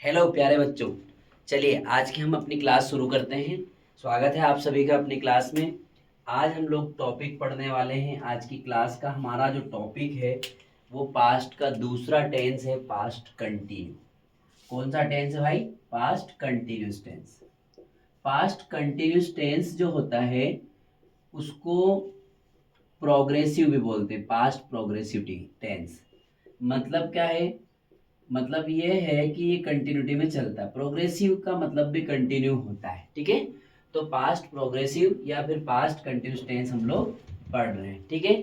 Hello प्यारे बच्चों। चलिए आज की हम अपनी क्लास शुरू करते हैं। स्वागत है आप सभी का अपनी क्लास में। आज हम लोग टॉपिक पढ़ने वाले हैं। आज की क्लास का हमारा जो टॉपिक है वो पास्ट का दूसरा टेंस है, पास्ट कंटिन्यू। कौन सा टेंस है भाई? Past continuous tense. Past continuous tense जो होता है उसको प्रोग्रेसिव भी बोलते हैं, पास्ट प्रोग्रेसिव टेंस। मतलब क्या है? मतलब ये है कि ये कंटिन्यूटी में चलता है। प्रोग्रेसिव का मतलब भी कंटिन्यू होता है, ठीक है। तो पास्ट प्रोग्रेसिव या फिर पास्ट कंटिन्यूस टेंस हम लोग पढ़ रहे हैं, ठीक है।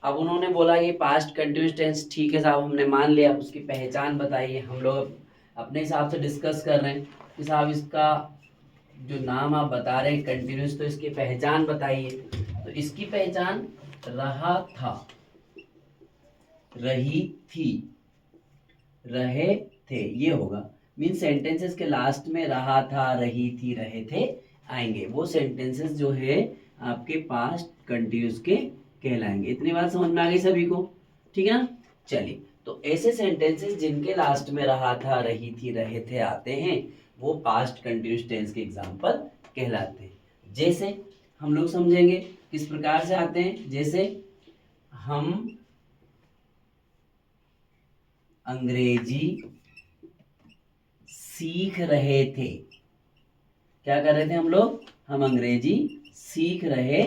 अब उन्होंने बोला ये पास्ट कंटिन्यूस टेंस, ठीक है साहब, हमने मान लिया। उसकी पहचान बताइए। हम लोग अपने हिसाब से डिस्कस कर रहे हैं कि साहब इसका जो नाम आप बता रहे हैं कंटिन्यूस, तो इसकी पहचान बताइए। तो इसकी पहचान रहा था, रही थी, रहे थे, ये होगा। मीन सेंटेंसेस के लास्ट में रहा था, रही थी, रहे थे आएंगे। वो सेंटेंसेस जो है आपके पास्ट कंटिन्यूस के कहलाएंगे। इतनी बात समझ में आ गई सभी को? ठीक है ना। चलिए, तो ऐसे सेंटेंसेस जिनके लास्ट में रहा था, रही थी, रहे थे आते हैं, वो पास्ट कंटिन्यूस टेंस के एग्जाम्पल कहलाते हैं। जैसे हम लोग समझेंगे किस प्रकार से आते हैं। जैसे हम अंग्रेजी सीख रहे थे। क्या कर रहे थे हम लोग? हम अंग्रेजी सीख रहे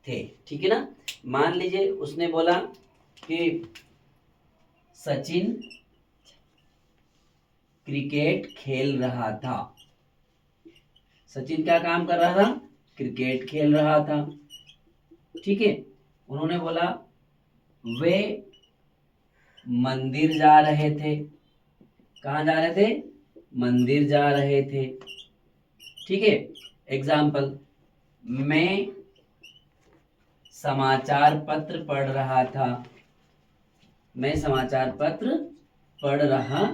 थे, ठीक है ना। मान लीजिए उसने बोला कि सचिन क्रिकेट खेल रहा था। सचिन क्या काम कर रहा था? क्रिकेट खेल रहा था, ठीक है। उन्होंने बोला वे मंदिर जा रहे थे। कहाँ जा रहे थे? मंदिर जा रहे थे, ठीक है। एग्जाम्पल, मैं समाचार पत्र पढ़ रहा था। मैं समाचार पत्र पढ़ रहा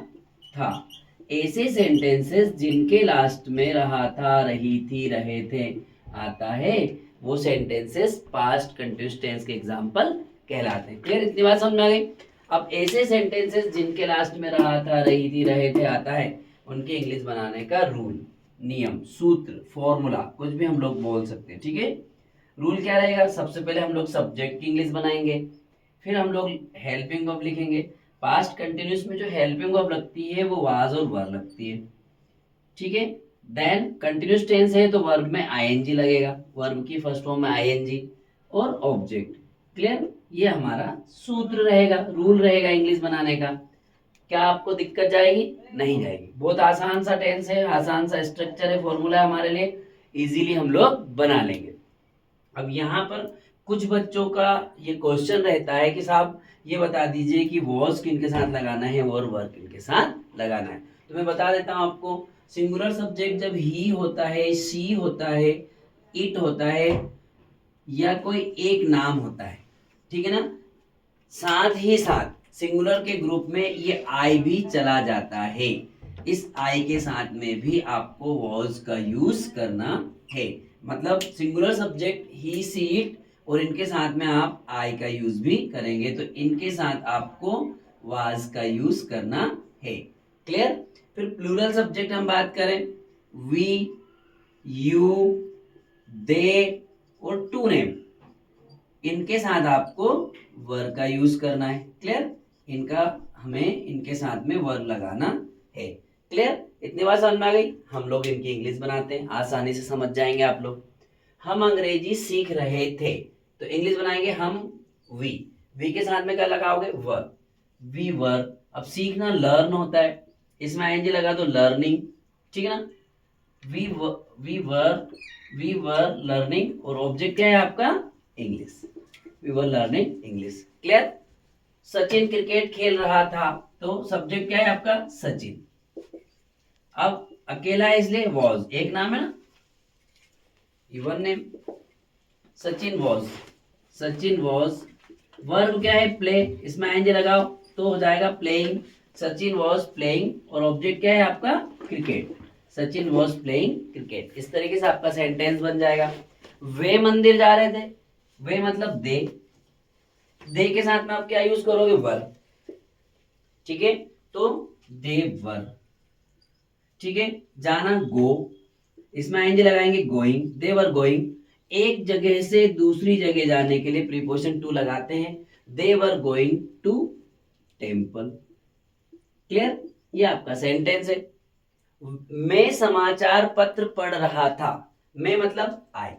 था। ऐसे सेंटेंसेस जिनके लास्ट में रहा था, रही थी, रहे थे आता है, वो सेंटेंसेस पास्ट कंटिन्यूअस टेंस के एग्जांपल कहलाते हैं। क्लियर? इतनी बात समझ में आ गई। अब ऐसे सेंटेंसेस जिनके लास्ट में रहा था, रही थी, रहे थे आता है, उनके इंग्लिश बनाने का रूल, नियम, सूत्र, फॉर्मूला, कुछ भी हम लोग बोल सकते हैं, ठीक है। रूल क्या रहेगा? सबसे पहले हम लोग सब्जेक्ट की इंग्लिश बनाएंगे, फिर हम लोग हेल्पिंग वर्ब लिखेंगे। पास्ट कंटिन्यूस में जो हेल्पिंग वर्ब लगती है वो वाज और वर लगती है, ठीक है। देन कंटिन्यूस टेंस है तो वर्ब में आईएनजी लगेगा, वर्ब की फर्स्ट फॉर्म में आईएनजी और ऑब्जेक्ट। क्लियर? ये हमारा सूत्र रहेगा, रूल रहेगा इंग्लिश बनाने का। क्या आपको दिक्कत जाएगी? नहीं जाएगी। बहुत आसान सा टेंस है, आसान सा स्ट्रक्चर है, फॉर्मूला है हमारे लिए, इजीली हम लोग बना लेंगे। अब यहाँ पर कुछ बच्चों का ये क्वेश्चन रहता है कि साहब ये बता दीजिए कि वॉज किन के साथ लगाना है और वर्ब किन के साथ लगाना है। तो मैं बता देता हूँ आपको। सिंगुलर सब्जेक्ट जब ही होता है, शी होता है, इट होता है, या कोई एक नाम होता है, ठीक है ना, साथ ही साथ सिंगुलर के ग्रुप में ये आई भी चला जाता है। इस आई के साथ में भी आपको वॉज का यूज करना है। मतलब singular subject he, she, it, और इनके साथ में आप आई का यूज भी करेंगे, तो इनके साथ आपको वाज का यूज करना है। क्लियर? फिर प्लूरल सब्जेक्ट हम बात करें, वी, यू, दे और टू नेम, इनके साथ आपको वर का यूज करना है। क्लियर? इनका हमें इनके साथ में वर लगाना है। क्लियर? इतनी बात समझ में आ गई। हम लोग इनकी इंग्लिश बनाते हैं, आसानी से समझ जाएंगे आप लोग। हम अंग्रेजी सीख रहे थे, तो इंग्लिश बनाएंगे हम वी के साथ में क्या लगाओगे? वर, वी वर। अब सीखना लर्न होता है, इसमें आईएनजी लगा दो लर्निंग, ठीक है ना। We we were we were learning, और ऑब्जेक्ट क्या है आपका? English. We were learning English. Clear? Sachin cricket खेल रहा था, तो सब्जेक्ट क्या है आपका? सचिन। अब अकेला है इसलिए वॉज, एक नाम है ना, one name. Sachin was, Sachin was. Verb क्या है? प्ले, इसमें आएंगे लगाओ तो हो जाएगा प्लेइंग। सचिन वॉज प्लेइंग, और ऑब्जेक्ट क्या है आपका? Cricket. Sachin was playing cricket. इस तरीके से आपका सेंटेंस बन जाएगा। वे मंदिर जा रहे थे, वे मतलब दे के साथ में आप क्या यूज करोगे? वर, ठीक है। तो दे वर, ठीक है, जाना गो, इसमें आएंगे लगाएंगे गोइंग, दे वर गोइंग, एक जगह से दूसरी जगह जाने के लिए प्रीपोजिशन टू लगाते हैं, they were going to temple. Clear, ये आपका सेंटेंस है। मैं समाचार पत्र पढ़ रहा था, मैं मतलब आई।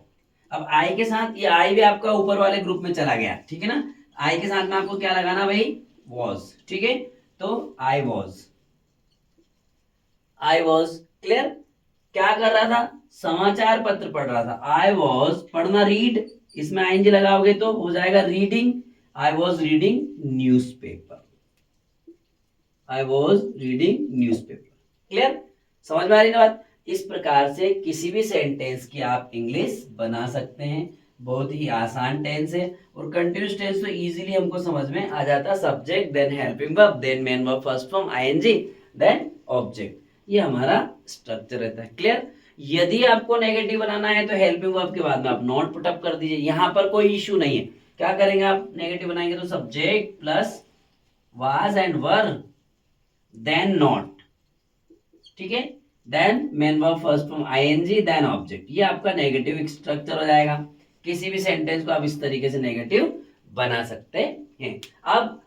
अब आई के साथ ये आई भी आपका ऊपर वाले ग्रुप में चला गया, ठीक है ना। आई के साथ में आपको क्या लगाना भाई, वॉज, ठीक है। तो I was, I was, clear. क्या कर रहा था, समाचार पत्र पढ़ रहा था। आई वॉज पढ़ना रीड, इसमें आईएनजी लगाओगे तो हो जाएगा reading, I was reading newspaper, I was reading newspaper. Clear, समझ में आ रही ना बात। इस प्रकार से किसी भी सेंटेंस की आप इंग्लिश बना सकते हैं, बहुत ही आसान टेंस है। और कंटिन्यूस टेंस तो इजीली हमको समझ में आ जाता है, subject then helping verb then main verb first form ING then object, ये हमारा स्ट्रक्चर रहता है। क्लियर, यदि आपको नेगेटिव बनाना है तो हेल्पिंग वर्ब के बाद में आप नॉट पुटअप कर दीजिए, यहां पर कोई इश्यू नहीं है। क्या करेंगे आप, नेगेटिव बनाएंगे तो subject plus was and were then not, ठीक है, then main verb first form ING then object, ये आपका नेगेटिव स्ट्रक्चर हो जाएगा। किसी भी सेंटेंस को आप इस तरीके से नेगेटिव बना सकते हैं। अब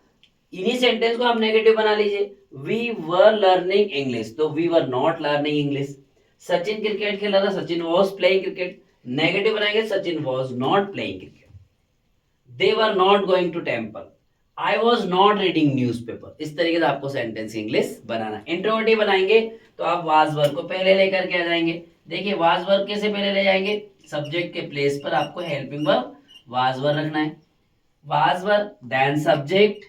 इन्हीं सेंटेंस को आप नेगेटिव बना लीजिए, वी वर लर्निंग इंग्लिश, तो we were not learning English. Sachin cricket खेल रहा था, Sachin was playing cricket, negative बनाएंगे Sachin was not playing cricket. They were not going to temple, I was not reading newspaper. इस तरीके से आपको सेंटेंस इंग्लिश बनाना। Interrogative बनाएंगे तो आप वाज वर्ब को पहले लेकर के आ जाएंगे। देखिए वाज वर्ब कैसे पहले ले जाएंगे, सब्जेक्ट के प्लेस पर आपको हेल्पिंग वर्ब वाज वर्ब रखना है, was verb then subject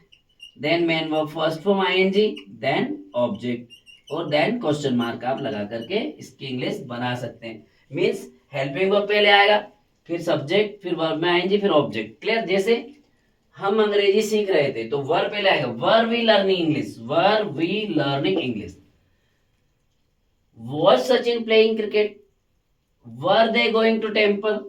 then main verb first form ING then object और देन क्वेश्चन मार्क आप लगा करके इसकी इंग्लिश बना सकते हैं। मींस हेल्पिंग वर्ब पहले आएगा, फिर सब्जेक्ट, फिर वर्ब में आएंगे, फिर ऑब्जेक्ट। क्लियर, जैसे हम अंग्रेजी सीख रहे थे तो वर पहले आएगा, were we learning English, were we learning English. Was Sachin playing cricket, were they going to temple,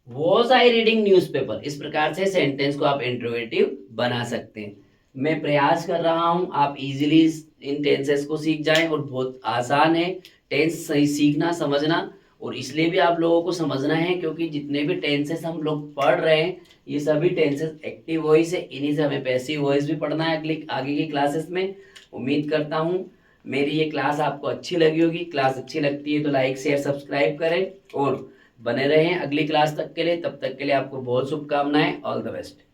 was I reading newspaper. इस प्रकार से सेंटेंस को आप इंट्रोगेटिव बना सकते हैं। मैं प्रयास कर रहा हूं आप इजीली इन टेंसेस को सीख जाएं, और बहुत आसान है टेंस सही सीखना समझना। और इसलिए भी आप लोगों को समझना है क्योंकि जितने भी टेंसेस हम लोग पढ़ रहे हैं ये सभी टेंसेस एक्टिव वॉइस है, इन्हीं से हमें पैसिव वॉइस भी पढ़ना है अगली आगे की क्लासेस में। उम्मीद करता हूँ मेरी ये क्लास आपको अच्छी लगी होगी। क्लास अच्छी लगती है तो लाइक शेयर सब्सक्राइब करें और बने रहें अगली क्लास तक के लिए। तब तक के लिए आपको बहुत शुभकामनाएं, ऑल द बेस्ट।